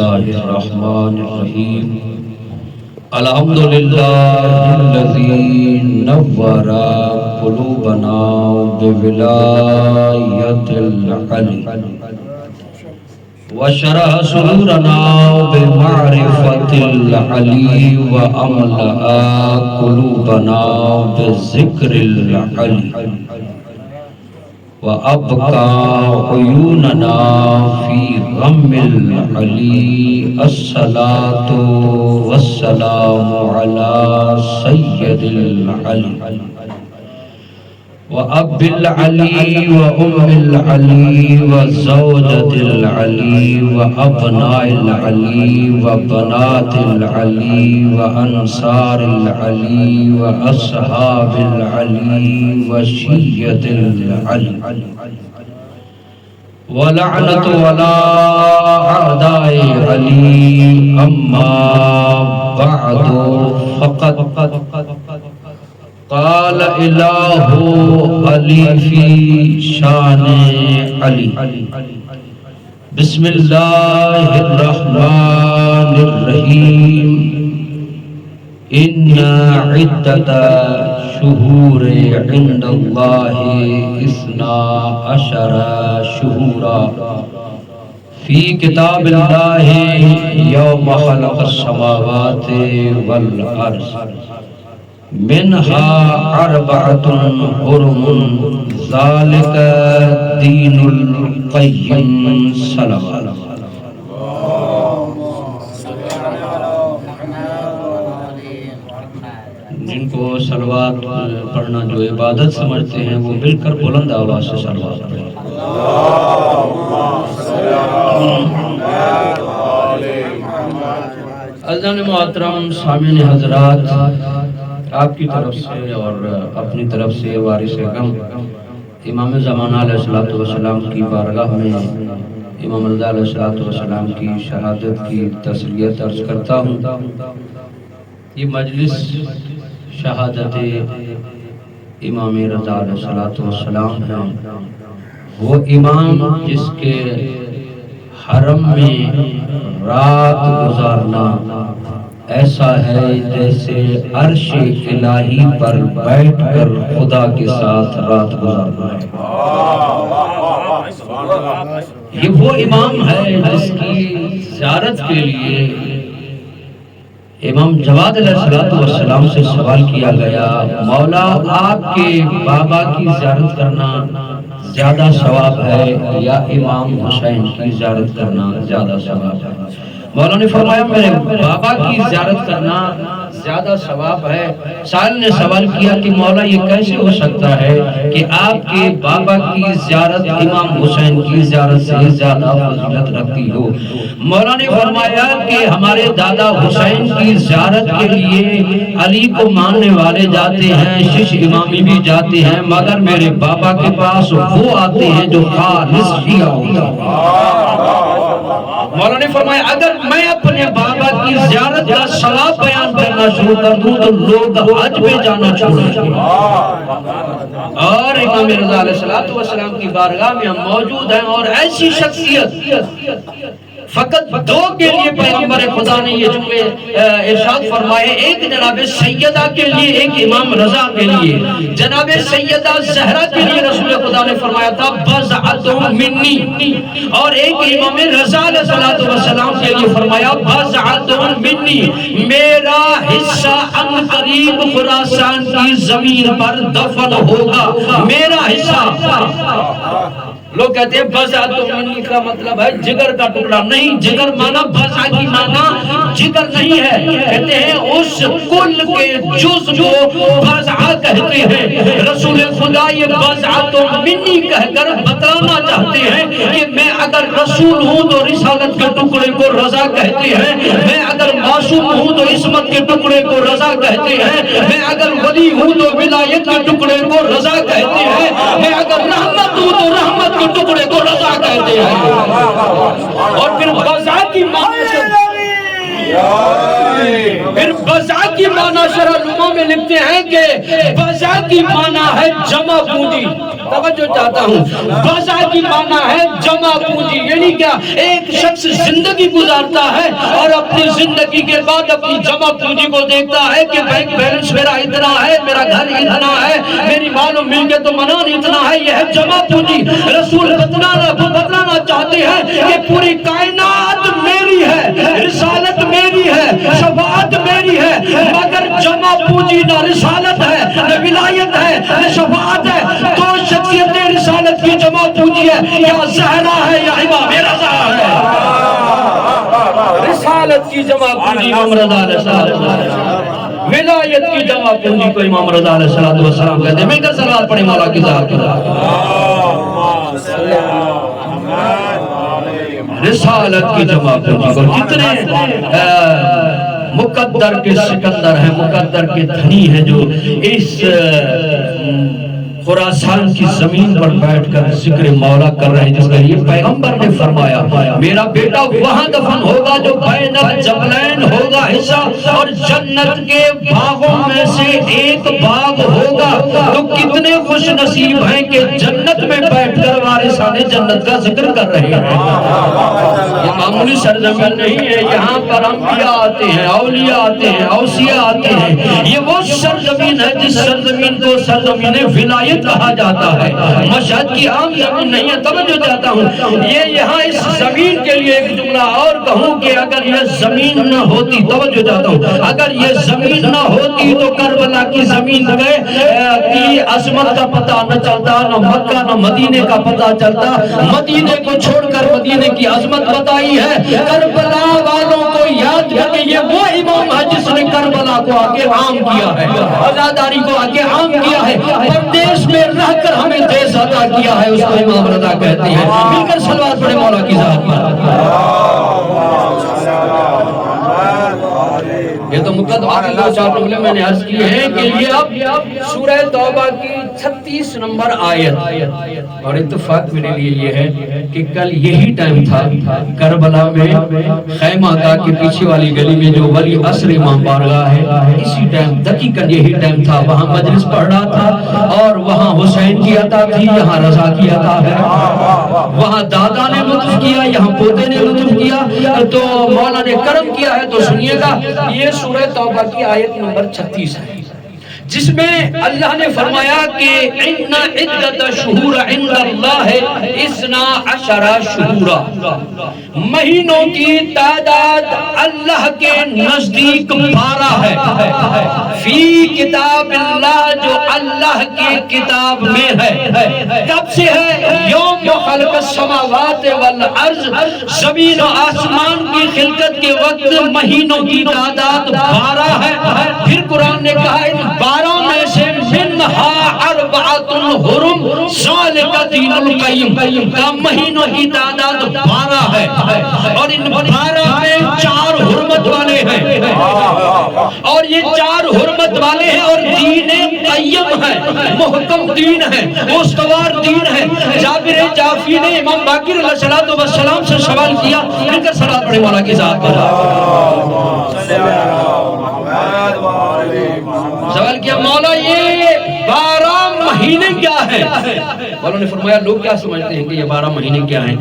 اللہ الرحمن الرحیم الحمد للہ الذی نور قلوبنا بولایت العلی وشرح صدورنا بمعرفت العلی واملأ قلوبنا بذکر العلی وَأَبْقَى عُيُونَنَا فِي غَمِّ الْعَلِي الصَّلَاةُ وَالسَّلَامُ عَلَى سَيِّدِ الْعَلِي وَأَبِّ الْعَلِي وَأُمِّ الْعَلِي وَزَوْجَةِ الْعَلِي وَأَبْنَاءِ الْعَلِي وَبَنَاتِ الْعَلِي وَأَنصَارِ الْعَلِي وَأَصْحَابِ الْعَلِي وَشِيَّةِ الْعَلِي وَلَعْنَةُ وَلَا أَعْدَاءِ عَلِي أَمَّا بَعْدُ فَقَدْ قال الہ علی فی شان علی بسم اللہ الرحمن الرحیم ان عدت شہور عند اللہ اثنا عشر شہورا فی کتاب اللہ یوم خلق السماوات والارض منها اربعۃ حرم ذالک دین القیم صلوات جن کو صلوات پڑھنا جو عبادت سمجھتے ہیں وہ مل کر بلند آواز سے صلوات پڑھیں عزیزان محترم سامعین حضرات، آپ کی طرف سے اور اپنی طرف سے وارث غم امام زمانہ علیہ السلام کی بارگاہ میں امام رضا علیہ السلام کی شہادت کی تسلیت عرض کرتا ہوں۔ یہ مجلس شہادت امام رضا علیہ السلام ہے، وہ امام جس کے حرم میں رات گزارنا ایسا ہے جیسے عرش الہی پر بیٹھ کر خدا کے ساتھ رات گزارنا ہے۔ یہ وہ امام ہے جس کی زیارت کے لیے امام جواد علیہ السلام سے سوال کیا گیا، مولا آپ کے بابا کی زیارت کرنا زیادہ ثواب ہے یا امام حسین کی زیارت کرنا زیادہ ثواب ہے؟ مولا نے فرمایا میرے بابا کی زیارت کرنا زیادہ ثواب ہے۔ سائل نے سوال کیا کہ مولا یہ کیسے ہو سکتا ہے کہ آپ کے بابا کی زیارت امام حسین کی زیارت سے زیادہ فضیلت رکھتی ہو؟ مولا نے فرمایا کہ ہمارے دادا حسین کی زیارت کے لیے علی کو ماننے والے جاتے ہیں، شش امامی بھی جاتے ہیں، مگر میرے بابا کے پاس وہ آتے ہیں جو خالص شیعہ ہوتا ہے۔ مولا نے فرمایا اگر میں اپنے بابا کی زیارت کا ثواب بیان کرنا شروع کر دوں تو لوگ حج پہ جانا چھوڑیں گے۔ اور امام رضا علیہ السلام کی بارگاہ میں ہم موجود ہیں، اور ایسی شخصیت فقط دو کے لیے پیغمبر خدا نے یہ جملے ارشاد فرمائے، ایک جناب سیدہ کے لیے، ایک امام رضا کے لیے۔ جناب سیدہ زہرا کے لیے رسول خدا نے فرمایا تھا بضعۃ منی، اور ایک امام رضا علیہ السلام کے لیے فرمایا بضعۃ منی، میرا حصہ ان قریب خراسان کی زمین پر دفن ہوگا، میرا حصہ۔ لوگ کہتے ہیں بضعۃ منی کا مطلب ہے جگر کا ٹکڑا، نہیں، جگر مانا بضع کی مانا جگر نہیں ہے، کہتے ہیں اس کل کے جز کو بضع کہتے ہیں۔ رسول خدا یہ بضعۃ منی کہہ کر بتانا چاہتے ہیں کہ میں اگر رسول ہوں تو رسالت کے ٹکڑے کو رضا کہتے ہیں، میں اگر معصوم ہوں تو عصمت کے ٹکڑے کو رضا کہتے ہیں، میں اگر ولی ہوں تو ولایت کے ٹکڑے کو رضا کہتے ہیں، میں اگر رحمت ہوں تو رحمت کے ٹکڑے کو رضا کہتے ہیں۔ اور پھر بضع کی معنی پھر بضع کی معنی شرح علوم میں لکھتے ہیں کہ بضع کی معنی ہے جمع پونجی، توجہ چاہتا ہوں، بازا کی معنی ہے جمع پونجی، یعنی کیا؟ ایک شخص زندگی گزارتا ہے اور اپنی زندگی کے بعد اپنی جمع پونجی کو دیکھتا ہے کہ بینک بیلنس میرا اتنا ہے، میرا گھر اتنا ہے، میری مال و ملکیت و منان اتنا ہے، یہ ہے جمع پونجی۔ رسول بتلانا چاہتے ہیں کہ پوری کائنات میری ہے، رسالت میری ہے، شفاعت میری ہے، مگر جمع پونجی نہ رسالت ہے، نہ ولایت ہے، نہ شفاعت ہے۔ دو شخصیتیں رسالت کی جمع پونجی ہے، یا زہرا ہے یا امام رضا ہے۔ رسالت کی جمع پونجی امام رضا علیہ السلام، ولایت کی جمع پونجی کو امام رضا علیہ السلام کہتے ہیں۔ مل کر صلوات پڑھیں مولا کی ذات پر۔ رسالت کی جمع پونجی کو کتنے مقدر کے سکندر ہیں، مقدر کے دھنی ہیں جو اس خراسان کی زمین پر بیٹھ کر ذکر مولا کر رہے ہیں، جس کا یہ پیغمبر نے فرمایا میرا بیٹا وہاں دفن ہوگا جو بین الجبلین ہوگا حصہ، اور جنت کے باغوں میں سے ایک باغ ہوگا۔ تو کتنے خوش نصیب ہیں کہ جنت میں بیٹھ کر وارثان جنت کا ذکر کر رہے ہیں۔ یہ معمولی سرزمین نہیں ہے، یہاں پر انبیاء آتے ہیں، اولیاء آتے ہیں، اوصیاء آتے ہیں۔ یہ وہ سرزمین ہے جس سرزمین کو سرزمین ولایت کہا جاتا ہے، مشہد کی عام زمین نہیں ہے۔ توجہ چاہتا ہوں، یہ یہاں اس زمین کے لیے ایک جملہ اور کہوں کہ اگر یہ زمین نہ ہوتی، توجہ چاہتا ہوں، اگر یہ زمین نہ ہوتی تو کربلا کی زمین کی عظمت کا پتہ نہ چلتا، نہ مکہ نہ مدینے کا پتہ چلتا۔ مدینے کو چھوڑ کر مدینے کی عظمت بتائی ہے، کربلا والوں کو یاد ہے کہ یہ وہ امام ہے جس نے کربلا کو آگے عام کیا ہے، آزاداری کو آگے عام کیا ہے، پردیش میں رہ کر ہمیں دیس عطا کیا ہے، اس کو امام رضا کہتے ہیں۔ مل کر صلوات پڑھیں مولا کی ذات پر۔ یہ تو مقدمات دو چار جملے میں نے عرض کیے ہیں کہ یہ اب سورہ توبہ کی 36 نمبر آیت، اور اتفاق میرے لیے یہ ہے کہ کل یہی ٹائم تھا کربلا میں خیمہ کا کے پیچھے والی گلی میں جو ولی عصر امام بارگاہ ہے، اسی ٹائم دقیقاً یہی ٹائم تھا، وہاں مجلس پڑھ رہا تھا، اور وہاں حسین کی عطا تھی، یہاں رضا کی عطا ہے، وہاں دادا نے لطف کیا، یہاں پوتے نے لطف کیا، تو مولا نے کرم کیا ہے۔ تو سنیے گا، یہ سورہ توبہ کی آیت نمبر 36 ہے، جس میں اللہ نے فرمایا کہ ان عدت شہور عند اللہ 12 شہورا، مہینوں کی تعداد اللہ کے نزدیک 12 ہے، فی کتاب اللہ، جو اللہ کی کتاب میں ہے۔ کب سے ہے؟ یوم خلق السماوات والارض، زمین و آسمان کی خلقت کے وقت مہینوں کی تعداد 12 ہے۔ پھر قرآن نے کہا ان 12 میں سے منہا اربعۃ حرم ذالک دین القیم، کا مہینوں کی تعداد 12 ہے، اور ان 12 میں 4 حرمت والے ہیں، اور یہ 4 حرمت والے ہیں، اور دین قیم ہے، محکم دین ہے، استوار دین ہے۔ جابر جعفری نے امام باقر علیہ السلام سے سوال کیا، مل کر صلوات پڑھیں مولا کی ذات پر۔ سوال کیا مولا یہ 12 مہینے کیا ہیں؟ مولا نے فرمایا لوگ کیا سمجھتے ہیں کہ یہ 12 مہینے کیا ہیں؟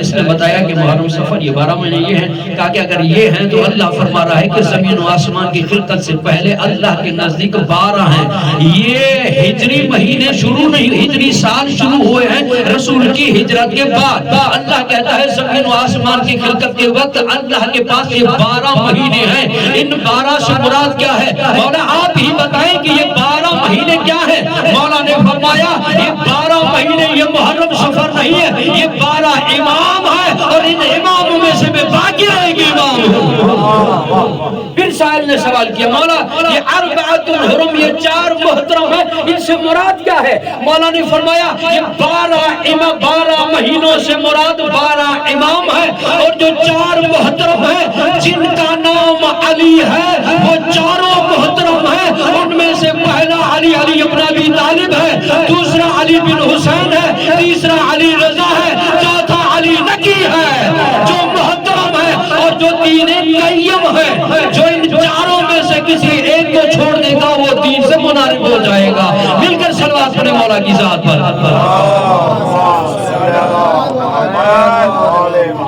اس نے بتایا کہ محرم صفر یہ 12 مہینے یہ ہیں۔ کہا کہ اگر یہ ہیں تو اللہ فرما رہا ہے کہ زمین و آسمان کی خلقت سے پہلے اللہ کے نزدیک 12 ہیں۔ یہ ہجری مہینے شروع نہیں، ہجری سال شروع ہوئے ہیں رسول کی ہجرت کے بعد۔ اللہ کہتا ہے زمین و آسمان کی خلقت کے وقت اللہ کے پاس یہ 12 مہینے ہیں۔ ان 12 سے مراد کیا ہے؟ مولا آپ ہی بتائیں کہ یہ 12 مہینے کیا ہے؟ مولا نے فرمایا یہ 12 مہینے یہ محرم صفر نہیں ہے، یہ 12 امام ہے، اور ان اماموں میں سے میں باقی ایک امام ہوں۔ پھر سائل نے سوال کیا مولا یہ اربعۃ حرم، یہ 4 محترم ہیں، ان سے مراد کیا ہے؟ مولا نے فرمایا یہ 12 مہینوں سے مراد 12 امام ہے، اور جو 4 محترم ہیں جن کا نام علی ہے وہ 4 محترم ہیں۔ ان میں سے پہلا علی ابن ابی طالب ہے، دوسرا علی بن حسین ہے، تیسرا علی رضا ہے، چوتھا علی نقی ہے، جو محترم ہے، اور جو دین قیم ہے۔ جو ان 4 میں سے کسی ایک کو چھوڑ دے گا وہ دین سے منحرف ہو جائے گا۔ مل کر صلوات اپنے مولا کی ذات پر۔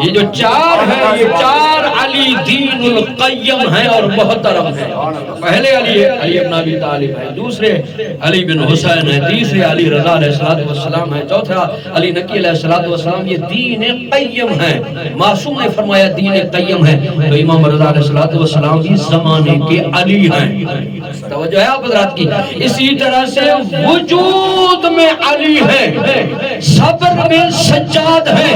یہ جو چار ہیں، یہ چار علی دین القیم ہیں اور محترم ہیں۔ پہلے علی ابن ابی طالب ہے، دوسرے علی بن حسین ہے، تیسرے علی رضا علیہ السلام ہے، چوتھا علی نقی علیہ السلام۔ یہ دین قیم ہے، معصوم نے فرمایا دین قیم ہے، تو امام رضا علیہ السلام بھی زمانے کے علی ہیں۔ توجہ ہے آپ حضرات کی۔ اسی طرح سے وجود میں علی ہے، صبر میں سجاد ہے۔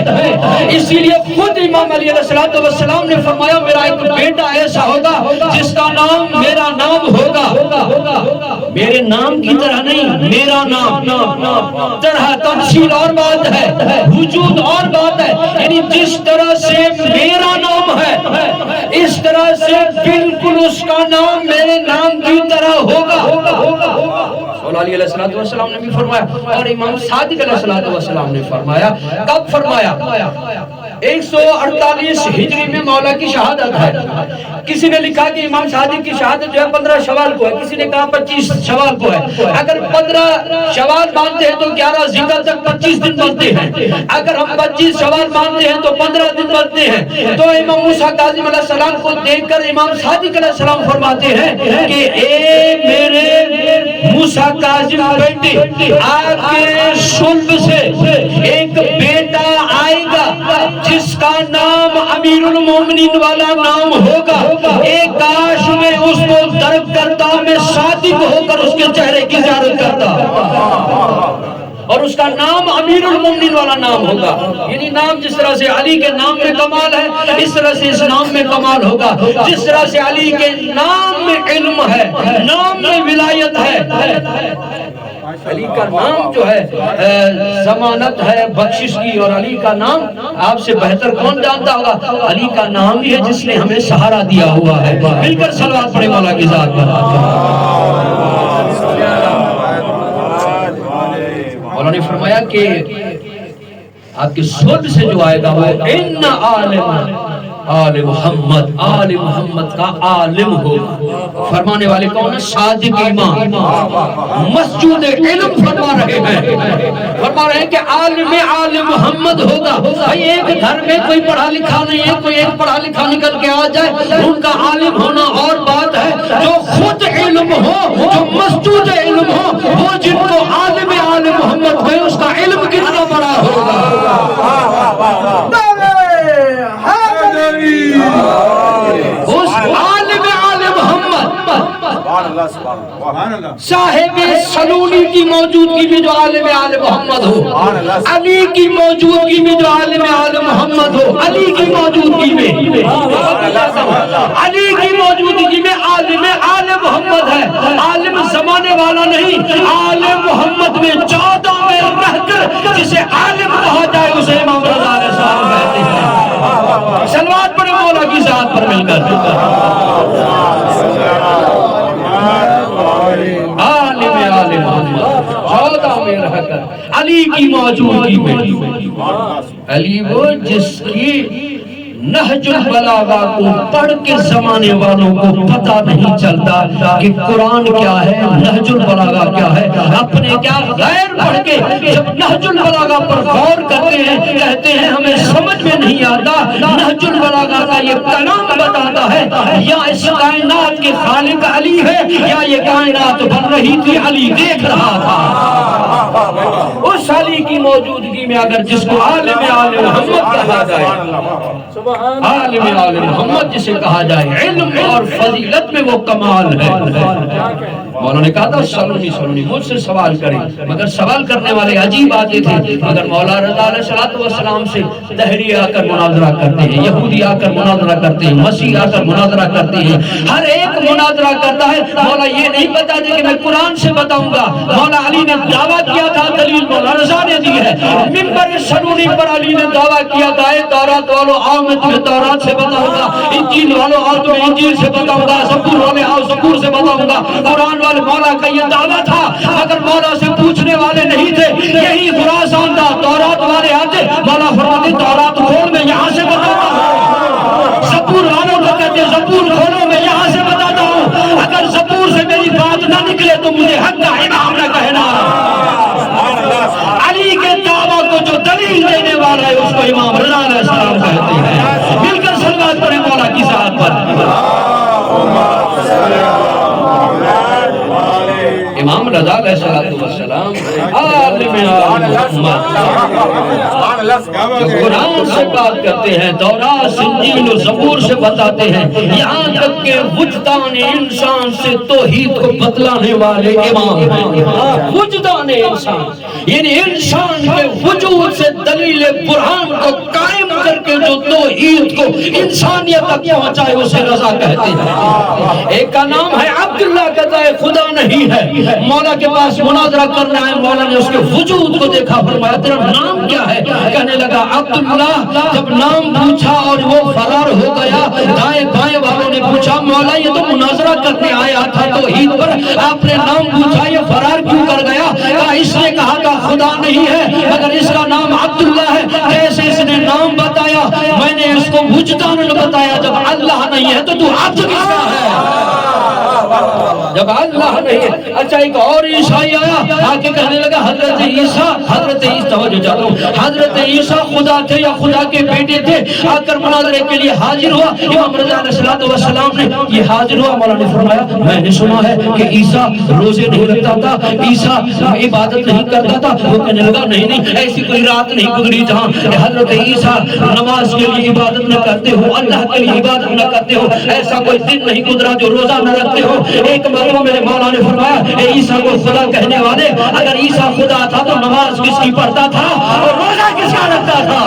اسی لیے خود امام علی علیہ السلام نے فرمایا میرا ایک بیٹا ایسا ہوگا جس کا نام میرا نام ہوگا، میرے نام کی طرح نہیں، میرا نام۔ طرح تفصیل اور بات ہے، وجود اور بات ہے، یعنی جس طرح سے میرا نام ہے اس طرح سے بالکل اس کا نام میرے نام کی طرح ہوگا۔ مولا علی علیہ السلام نے بھی فرمایا، اور امام صادق علیہ السلام نے فرمایا۔ کب فرمایا؟ 148 ہجری میں مولا کی شہادت ہے۔ کسی نے لکھا کہ امام صادق کی شہادت جو ہے 15 شوال کو ہے، کسی نے کہا 25 شوال کو ہے۔ اگر 15 شوال مانتے ہیں تو 11 ذیقعدہ تک 25 دن بنتے ہیں، اگر ہم 25 شوال مانتے ہیں تو 15 دن بنتے ہیں۔ تو امام موسیٰ کاظم علیہ السلام کو دیکھ کر امام صادق علیہ السلام فرماتے ہیں کہ اے میرے موسیٰ کاظم بیٹے، آپ کے صلب سے ایک بیٹا آئے گا جس کا نام امیر المومنین والا نام ہوگا۔ ایک کاش میں اس کو درک کرتا، میں صادق ہو کر اس کے چہرے کی زیارت کرتا، اور اس کا نام امیر المومنین والا نام ہوگا۔ یعنی نام جس طرح سے علی کے نام میں کمال ہے، اس طرح سے اس نام میں کمال ہوگا۔ جس طرح سے علی کے نام میں علم ہے، نام میں ولایت ہے، علی کا نام جو ہے ضمانت ہے بخشش کی، اور علی کا نام آپ سے بہتر کون جانتا ہوگا؟ علی کا نام ہی ہے جس نے ہمیں سہارا دیا ہوا ہے۔ مل کر صلوات پڑھیں مولا کی ذات پر۔ مولا نے فرمایا کہ آپ کے صلب سے جو آئے گا وہ ان آل محمد، آل محمد کا عالم ہوگا۔ فرمانے والے کون ہیں؟ صادق امام مسجود علم فرما رہے ہیں، فرما رہے ہیں کہ عالم آل محمد ہوگا۔ بھائی ایک گھر میں کوئی پڑھا لکھا نہیں ہے، کوئی ایک پڑھا لکھا نکل کے آ جائے، ان کا عالم ہونا اور بات ہے، جو خود علم ہو، جو مسجود علم ہو، وہ جن کو عالم آل محمد ہوئے اس کا علم کتنا بڑا ہوگا۔ اس عالم آل محمد صاحب سلونی کی موجودگی میں جو عالم آل محمد ہو، علی کی موجودگی میں جو عالم آل محمد ہو، علی کی موجودگی میں، علی کی موجودگی میں عالم آل محمد ہے۔ عالم زمانے والا نہیں، عالم محمد میں 14 میں رہ کر جسے عالم کہا جائے اسے امام رضا علیہ السلام کہتے ہیں۔ صلوات پڑھیں مولا کی ذات پر مل کر۔ عالم آل محمد 14 میں رہ کر علی کی موجودگی میں، علی وہ جس کی نہج البلاغہ کو پڑھ کے زمانے والوں کو پتہ نہیں چلتا کہ قرآن کیا ہے، نہج البلاغہ کیا ہے، اپنے کیا غیر پڑھ کے جب نہج البلاغہ پر غور کرتے ہیں کہتے ہیں ہمیں سمجھ میں نہیں آتا نہج البلاغہ کا یہ کلام بتاتا ہے یا اس کائنات کے خالق علی ہے یا یہ کائنات بن رہی تھی علی دیکھ رہا تھا۔ اس علی کی موجودگی میں اگر جس کو عالم آل محمد کہا جائے، عالم آل محمد جسے کہا جائے، علم اور فضیلت میں وہ کمال ہے۔ مولا نے کہا تھا سلونی مجھ سے سوال کریں، مگر سوال کرنے والے عجیب آتے تھے، مگر مولا رضا علیہ السلام سے دہری آ کر مناظرہ کرتے ہیں، یہودی آ کر مناظرہ کرتے ہیں، مسیح آ کر مناظرہ کرتے ہیں، ہر ایک مناظرہ کرتا ہے۔ مولا یہ نہیں بتا دے کہ میں قرآن سے بتاؤں گا، مولا علی نے دعویٰ کیا تھا، دلیل مولا رضا نے دی ہے۔ منبر سلونی پر علی نے دعویٰ کیا تھا تورات والوں آؤ میں تمہیں تورات سے بتاؤں گا، انجیل والوں آؤ تمہیں انجیل سے بتاؤں گا، زبور والے آؤ زبور سے بتاؤں گا، قرآن والے مولا کا یہ دعویٰ تھا۔ اگر مولا سے پوچھنے والے نہیں تھے، یہی خراسان تھا، تورات والے آتے، مولا فرماتے تورات کھول میں یہاں سے بتاتا ہوں، زبور والوں کو کہتے زبور کھولو میں یہاں سے بتاتا ہوں، اگر زبور سے میری بات نہ نکلے تو مجھے حق کا امام نہ کہنا۔ پر امام رضا علیہ السلام عالم جو قرآن سے بات کرتے ہیں، تورات انجیل و زبور سے بتاتے ہیں، یہاں تک کہ وجدان انسان سے توحید کو بتلانے والے امام ہیں۔ وجدان انسان یعنی انسان کے وجود سے دلیل برہان کو قائم کر کے جو توحید کو انسانیت تک پہنچائے اسے رضا کہتے ہیں۔ ایک کا نام ہے عبداللہ، کہتا ہے خدا نہیں ہے، مولا کے پاس مناظرہ کرنا ہے، مولا نے اس کے وجود کو دیکھا، فرمایا تیرا نام کیا ہے؟ کہنے لگا عبداللہ۔ جب نام پوچھا اور وہ فرار ہو گیا، دائیں بائیں والوں نے پوچھا مولا یہ تو مناظرہ کرنے آیا تھا توحید پر، آپ نے نام پوچھا یہ فرار کیوں کر گیا؟ کہا اس نے کہا کہ خدا نہیں ہے مگر اس کا نام عبداللہ ہے۔ کیسے اس نے نام بتایا؟ میں نے اس کو وجدان بتایا، جب اللہ نہیں ہے تو عبد کس کا ہے؟ جب اللہ نہیں ہے۔ اچھا ایک اور عیسائی آیا، آکے کہنے لگا حضرت عیسیٰ، توجہ چاہتا ہوں، حضرت عیسیٰ خدا تھے یا خدا کے بیٹے تھے؟ آ کر مناظرے کے لیے حاضر ہوا، امام رضا علیہ السلام نے یہ حاضر ہوا، مولا نے فرمایا میں نے سنا ہے کہ عیسیٰ روزے نہیں رکھتا تھا، عیسیٰ عبادت نہیں کرتا تھا۔ وہ کہنے لگا نہیں ایسی کوئی رات نہیں گزری جہاں حضرت عیسیٰ نماز کے لیے عبادت نہ کرتے ہو، اللہ کے لیے عبادت نہ کرتے ہو، ایسا کوئی دن نہیں گزرا جو روزہ نہ رکھتے ہو۔ ایک مرتبہ میرے مولا نے فرمایا اے عیسیٰ کو خدا کہنے والے، اگر عیسیٰ خدا تھا تو نماز کس کی پڑھتا تھا اور روزہ کس کا رکھتا تھا؟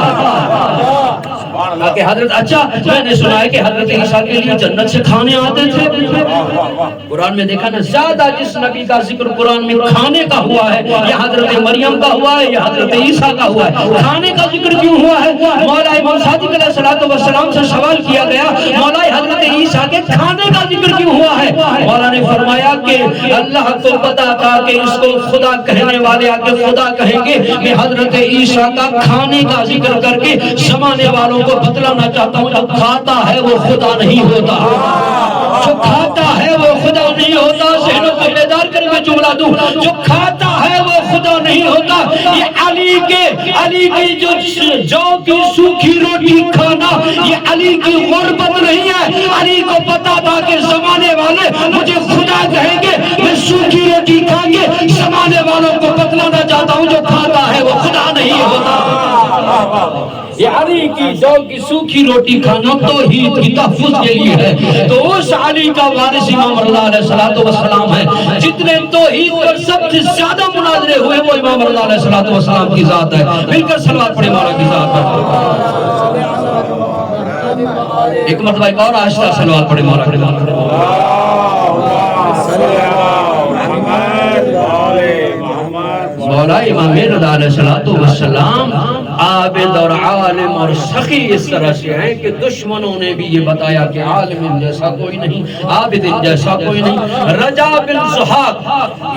کہ حضرت اچھا میں نے سنا ہے کہ حضرت عیسیٰ کے لیے جنت سے کھانے آتے تھے۔ قرآن میں دیکھا نا زیادہ جس نبی کا ذکر قرآن میں کھانے کا ہوا ہے، یہ حضرت مریم کا ہوا ہے، یہ حضرت عیسیٰ کا ہوا ہے۔ کھانے کا ذکر کیوں ہوا ہے؟ مولا امام صادق علیہ السلام سے سوال کیا گیا مولا حضرت عیسیٰ کے کھانے کا ذکر کیوں ہوا ہے؟ مولا نے فرمایا کہ اللہ کو پتا تھا کہ اس کو خدا کہنے والے آگے خدا کہیں گے، میں حضرت عیسیٰ کا کھانے کا ذکر کر کے زمانے والوں کو بتلانا چاہتا ہوں جو کھاتا ہے وہ خدا نہیں ہوتا، جو کھاتا ہے وہ خدا نہیں ہوتا۔ ذہنوں کو بیدار کر میں جملہ دوں، جو کھاتا ہے وہ خدا نہیں ہوتا۔ یہ علی کی جو کی سوکھی روٹی کھانا یہ علی کی غربت نہیں ہے۔ علی کو پتا تھا کہ زمانے والے مجھے خدا کہیں گے، میں سوکھی روٹی کھا کے زمانے والوں کو بتلانا چاہتا ہوں جو کھاتا ہے وہ خدا نہیں ہوتا۔ یہ علی کی جو کی سوکھی روٹی کھانا توحید کی تحفظ کے لیے ہے۔ تو اس علی کا وارث امام رضا علیہ السلام ہے۔ جتنے توحید پر سب سے زیادہ مناظرے ہوئے وہ امام رضا علیہ السلام کی ذات ہے۔ مل کر صلوات پڑھیں مولا کی ذات پر۔ ایک مرتبہ ایک اور آہستہ صلوات پڑھیں مولا کی ذات پر۔ مولا امام رضا علیہ السلام عابد اور عالم اور سخی اس طرح سے ہیں کہ دشمنوں نے بھی یہ بتایا کہ عالم جیسا کوئی نہیں، عابد جیسا کوئی نہیں۔ رجا بن زحاق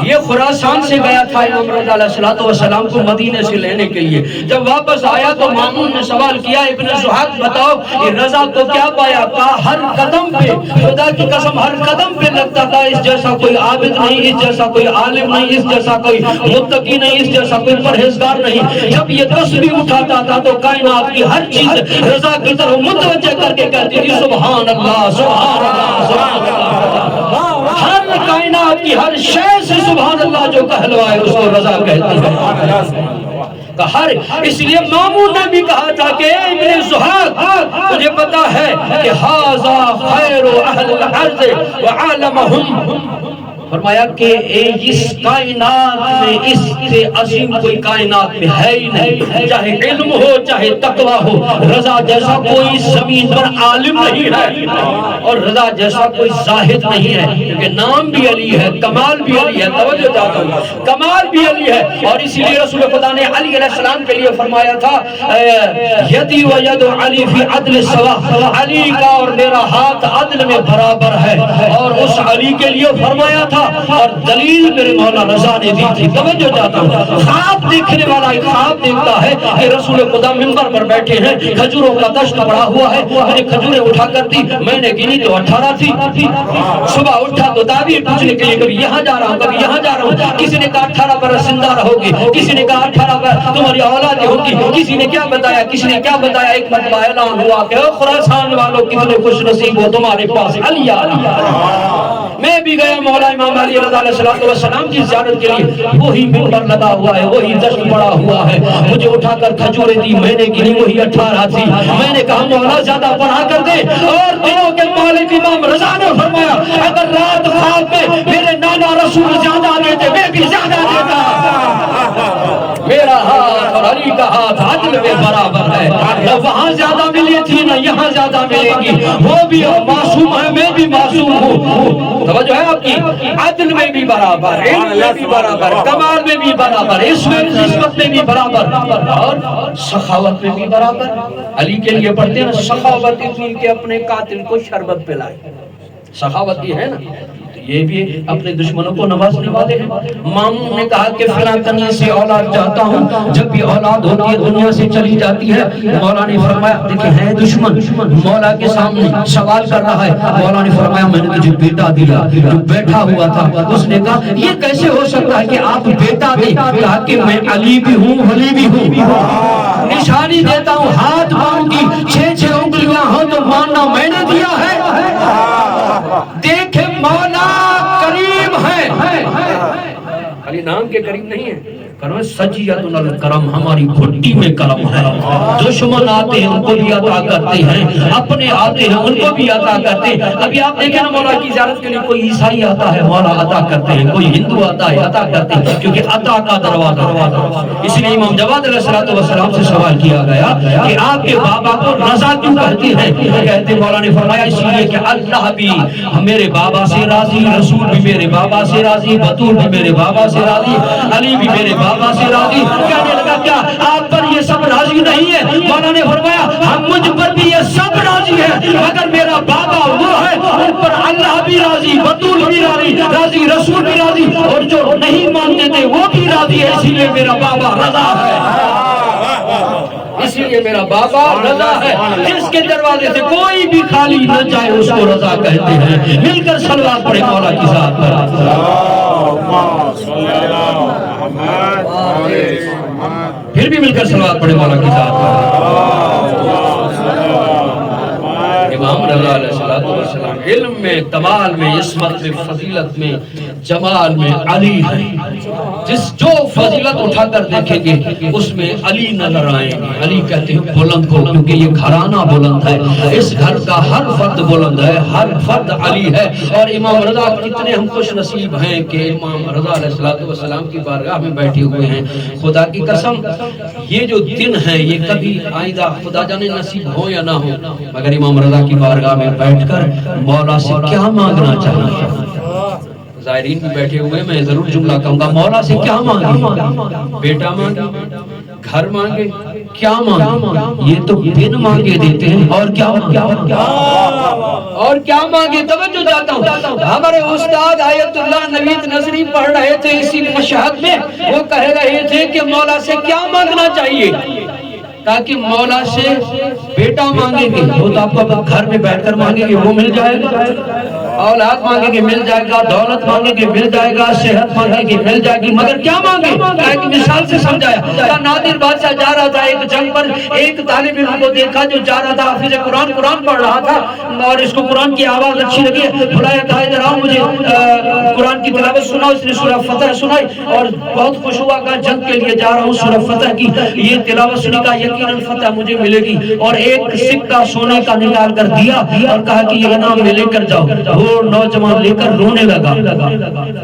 یہ خراسان سے گیا تھا امام رضا علیہ السلام کو مدینے سے لینے کے لیے۔ جب واپس آیا تو مامون نے سوال کیا ابن زحاق بتاؤ یہ رضا کو کیا پایا؟ کہا ہر قدم پہ خدا کی قسم ہر قدم پہ لگتا تھا اس جیسا کوئی عابد نہیں، اس جیسا کوئی عالم نہیں، اس جیسا کوئی متقی نہیں، اس جیسا کوئی پرہیزگار نہیں۔ جب یہ تسبیح اٹھاتا تھا تو کائنات کی ہر چیز رضا کی طرف متوجہ کر کے کہتی تھی سبحان اللہ سبحان اللہ سبحان اللہ۔ ہر کائنات کی ہر شے سے سبحان اللہ جو کہلوائے اس کو رضا کہتی ہے۔ اس لیے مامون نے بھی کہا تھا کہ ابن زحاق تجھے پتا ہے کہ ھذا خیر اہل الارض وعالمہم، فرمایا کہ اس کائنات میں اس سے عظیم کوئی کائنات میں ہے ہی نہیں، چاہے علم ہو چاہے تقوی ہو، رضا جیسا کوئی زمین پر عالم نہیں ہے اور رضا جیسا کوئی زاہد نہیں ہے، کیونکہ نام بھی علی ہے، کمال بھی علی ہے۔ توجہ چاہتا ہوں، کمال بھی علی ہے، اور اسی لیے رسول خدا نے علی علیہ السلام کے لیے فرمایا تھا یدی و ید علی فی عدل سوا، علی کا اور میرا ہاتھ عدل میں برابر ہے، اور اس علی کے لیے فرمایا تھا اور دلیل میرے مولا رضا نے دی تھی. توجہ چاہتا ہوں, خواب دیکھنے والا ایک خواب دیکھتا ہے کہ رسول خدا منبر پر بیٹھے ہیں, کھجوروں کا دشت پڑا ہوا ہے, میں نے کھجوریں اٹھا کر دی, میں نے گنی تو 18 تھی. صبح اٹھا تو تعبیر پوچھنے کے لیے کبھی یہاں جا رہا ہوں کبھی یہاں جا رہا ہوں. کسی نے کہا 18 برس زندہ رہو گی, کسی نے کہا 18 برس تمہاری اولاد ہوگی, کسی نے کیا بتایا, کسی نے کیا بتایا. ایک مرتبہ اعلان ہوا کہ خراسان والوں کتنے خوش نصیب ہو, تمہارے پاس علی آ رہا. میں بھی گیا مولا امام علی رضا علیہ السلام کی زیارت کے لیے. وہی منبر لگا ہوا ہے, وہی دشت پڑا ہوا ہے. مجھے اٹھا کر کھجوریں دی, میں نے گنی وہی 18 تھی. میں نے کہا مولا زیادہ پڑھا کر دے, اور دنوں کے مالک امام رضا نے فرمایا اگر رات خواب میں میرے نانا رسول زیادہ دیتے میں بھی زیادہ دیتا. میرا ہاتھ اور علی کا ہاتھ عدل میں برابر ہے, نہ وہاں زیادہ ملی تھی نہ یہاں زیادہ ملے گی. وہ بھی معصوم ہے, میں بھی معصوم ہوں. توجہ ہے آپ کی, عدل میں بھی برابر, علم میں بھی برابر, کمال میں بھی برابر, اس میں نسبت میں بھی برابر, اور سخاوت میں بھی برابر. علی کے لیے پڑھتے ہیں سخاوت اتنی کہ اپنے قاتل کو شربت پلائے. سخاوت یہ ہے نا, یہ بھی اپنے دشمنوں کو نوازنے والے ہیں. ماموں نے کہا کہ فلاں کنی سے اولاد چاہتا ہوں, جب بھی اولاد ہوتی ہے دنیا سے چلی جاتی ہے. مولا نے فرمایا دیکھیں ہے دشمن مولا کے سامنے سوال کر رہا ہے. مولا نے فرمایا میں نے تجھے بیٹا دیا. جو بیٹھا ہوا تھا اس نے کہا یہ کیسے ہو سکتا ہے کہ آپ بیٹا دیں. کہا کہ میں علی بھی ہوں ولی بھی ہوں. نشانی دیتا ہوں, ہاتھ پاؤں کی 6 انگلیاں ہو تو ماننا میں نے دیا ہے. دیکھیں مولا کریم ہے, علی نام کے کریم نہیں ہے. سجیتنا الکرم, ہماری گھٹی میں کرم ہے. دشمن آتے ہیں ان کو بھی عطا کرتے ہیں, اپنے آتے ہیں ان کو بھی عطا کرتے ہیں. ابھی آپ دیکھیں نا مولا کی زیارت کے لیے کوئی عیسائی آتا ہے مولا عطا کرتے ہیں, کوئی ہندو آتا ہے عطا کرتے ہیں, کیونکہ عطا کا دروازہ. اس لیے امام جواد علیہ السلام سے سوال کیا گیا کہ آپ کے بابا کو رضا کیوں کہتے ہیں. کہتے مولا نے فرمایا اس لیے کہ اللہ بھی میرے بابا سے راضی, رسول بھی میرے بابا سے راضی, بطول بھی میرے بابا سے راضی, علی بھی میرے بابا سے راضی. کہنے لگا کیا آپ پر یہ سب راضی نہیں ہے؟ مولا نے فرمایا ہم مجھ پر بھی یہ سب راضی ہے, مگر میرا بابا وہ ہے ان پر اللہ بھی راضی, بطول بھی راضی, رسول بھی راضی, اور جو نہیں مانتے تھے وہ بھی راضی ہے. اسی لیے میرا بابا رضا ہے, اسی لیے میرا بابا رضا ہے. جس کے دروازے سے کوئی بھی خالی نہ جائے اس کو رضا کہتے ہیں. مل کر صلوات پڑھے مولا کی ذات پر. پھر بھی مل کر صلوات پڑھے مولا کی ذات پر. امام رضا علیہ السلام علم میں, کمال میں, عصمت میں, فضیلت میں, جمال میں علی ہے. جس جو فضیلت اٹھا کر دیکھیں گے اس میں علی نظر آئیں گے. علی کہتے ہیں بلند کو, کیونکہ یہ گھرانہ بلند ہے, اس گھر کا ہر فرد بلند ہے, ہر فرد علی ہے. اور امام رضا کتنے ہم خوش نصیب ہیں کہ امام رضا علیہ السلام کی بارگاہ میں بیٹھے ہوئے ہیں. خدا کی قسم یہ جو دن ہے یہ کبھی آئندہ خدا جانے نصیب ہو یا نہ ہو, مگر امام رضا کی بارگاہ میں بیٹھ کر مولا سے کیا مانگنا چاہیے. زائرین بھی بیٹھے ہوئے, میں ضرور جملہ کہوں گا, مولا سے کیا مانگے؟ بیٹا مانگے, گھر مانگے, کیا مانگے؟ یہ تو دن مانگے دیتے ہیں, اور کیا مانگے؟ اور کیا مانگے؟ توجہ چاہتا ہوں. ہمارے استاد آیت اللہ نوید نظری پڑھ رہے تھے اسی مشہد میں, وہ کہہ رہے تھے کہ مولا سے کیا مانگنا چاہیے, تاکہ مولا سے بیٹا مانگیں گے وہ تو آپ کو گھر میں بیٹھ کر مانگیں گے وہ مل جائے گا, اولاد مانگیں گے مل جائے گا, دولت مانگیں گے مل جائے گا, صحت مانگیں گے مل جائے گی, مگر کیا مانگے؟ ایک مثال سے سمجھایا. نادر بادشاہ جا رہا تھا ایک جنگ پر, ایک طالب علم کو دیکھا جو جا رہا تھا حافظ قرآن پڑھ رہا تھا, اور اس کو قرآن کی آواز اچھی لگی, بلایا کہا ادھر آؤ مجھے قرآن کی تلاوت سناؤ. اس نے سورہ فتح سنائی اور بہت خوش ہوا, کہا جنگ کے لیے جا رہا ہوں, سورہ فتح کی یہ تلاوت سنی, کا یقیناً فتح مجھے ملے گی. اور ایک سکہ سونے کا نکال کر دیا اور کہا کہ یہ انعام میں لے کر جاؤ. وہ نوجوان لے کر رونے لگا.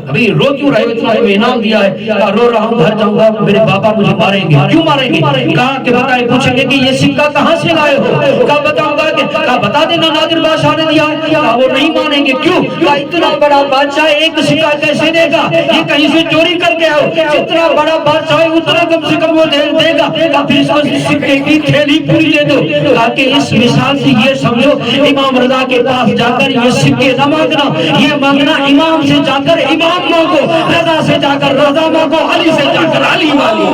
ابھی رو کیوں رہے, اتنا انعام دیا ہے. کہا رو رہا ہوں, گھر جاؤں گا میرے بابا مجھے ماریں گے. کیوں ماریں گے؟ کہا کہ بتائیں, پوچھیں گے کہ یہ سکہ کہاں سے لائے ہو؟ کہا بتاؤں گا. کہا بتا دینا نادر بادشاہ نے دیا. کہا وہ نہیں مانیں گے. کیوں؟ کہا اتنا بڑا بادشاہ ایک سکہ کیسے دے گا, یہ کہیں سے چوری کر کے آؤ. جتنا بڑا بادشاہ اتنا کم سے کم وہ دے گا. کہا پھر اس کو سکے کی تھیلی پوری دے دو. کہا کہ اس مثال سے یہ سمجھو امام رضا کے پاس جا کر یہ سکے نہ مانگنا، یہ مانگنا امام سے جا کر امام مانگو، رضا سے جا کر رضا مانگو، علی سے جا کر علی مانگو۔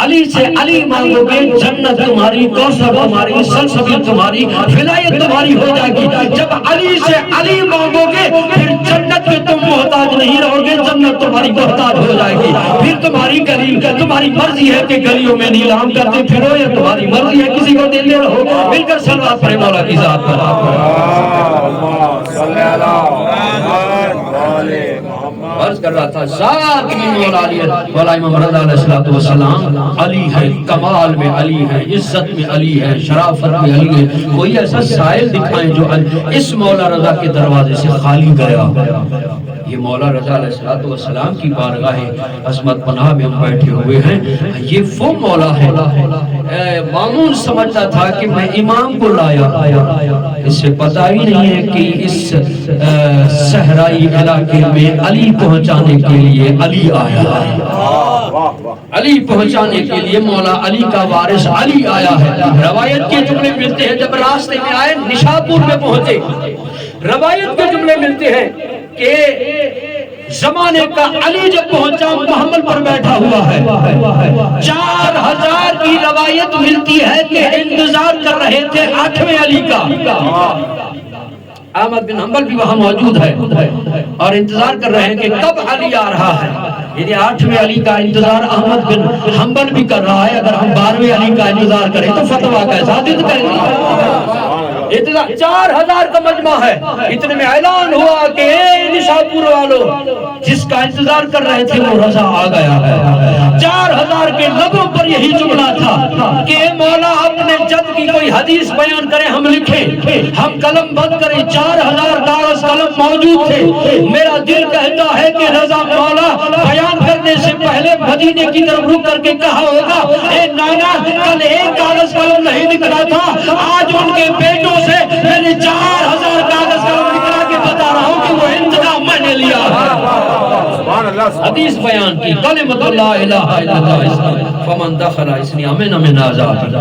علی سے علی مانگو گے جنت تمہاری، کوثر تمہاری، سلسبیل تمہاری، ولایت تمہاری ہو جائے گی۔ جب علی سے علی مانگو گے پھر جنت میں تم محتاج نہیں رہو گے، جنت تمہاری محتاج ہو جائے گی۔ پھر تمہاری گلی، تمہاری مرضی ہے کہ گلیوں میں نیلام کرتے پھرو یا تمہاری مرضی ہے کسی کو دیتے رہو۔ مل کر صلوات پڑھیں مولا کی ذات پر۔ عرض کر رہا تھا ذات میں مولا علی، مولا امام رضا علیہ السلام علی ہے، کمال میں علی ہے، عزت میں علی ہے، شرافت میں علی ہے۔ کوئی ایسا سائل دکھائیں جو اس مولا رضا کے دروازے سے خالی گیا۔ یہ مولا رضا علیہ السلام کی بارگاہ عظمت پناہ میں ہم بیٹھے ہوئے ہیں۔ یہ وہ مولا ہے۔ مامون سمجھتا تھا کہ میں امام کو لایا، اسے پتہ ہی نہیں ہے کہ اس صحرائی علاقے میں علی پہنچانے کے لیے علی آیا ہے۔ علی پہنچانے کے لیے مولا علی کا وارث علی آیا ہے۔ روایت کے جملے ملتے ہیں جب راستے میں آئے نشاپور میں پہنچے، روایت کے جملے ملتے ہیں کہ زمانے کا علی جب پہنچا محمل پر بیٹھا ہوا ہے۔ 4000 کی روایت ملتی ہے کہ انتظار کر رہے تھے 8ویں علی کا۔ احمد بن حنبل بھی وہاں موجود ہے اور انتظار کر رہے ہیں کہ کب علی آ رہا ہے۔ یعنی 8ویں علی کا انتظار احمد بن حنبل بھی کر رہا ہے۔ اگر ہم 12ویں علی کا انتظار کریں تو فتویٰ کیسا دید کریں گے؟ 4000 کا مجمع ہے۔ اتنے میں اعلان ہوا کہ اے نشاپور والوں، جس کا انتظار کر رہے تھے وہ رضا آ گیا ہے۔ 4000 کے لبوں پر یہی جملہ تھا کہ اے مولا اپنے جد کی کوئی حدیث بیان کریں، ہم لکھیں، ہم قلم بند کریں۔ 4000 کاغذ قلم موجود تھے۔ میرا دل کہتا ہے کہ رضا مولا بیان کرنے سے پہلے مدینے کی طرف رک کر کے کہا ہوگا اے نانا کل ایک کاغذ قلم نہیں نکلا تھا، آج ان کے بیٹوں سے میں نے 4000 کاغذ قلم نکلا کے بتا رہا ہوں کہ وہ انتظام میں نے لیا ہے۔ حدیث بیان کی کلمۃ لا الہ الا اللہ فمن دخل اسنی امن من آزاد،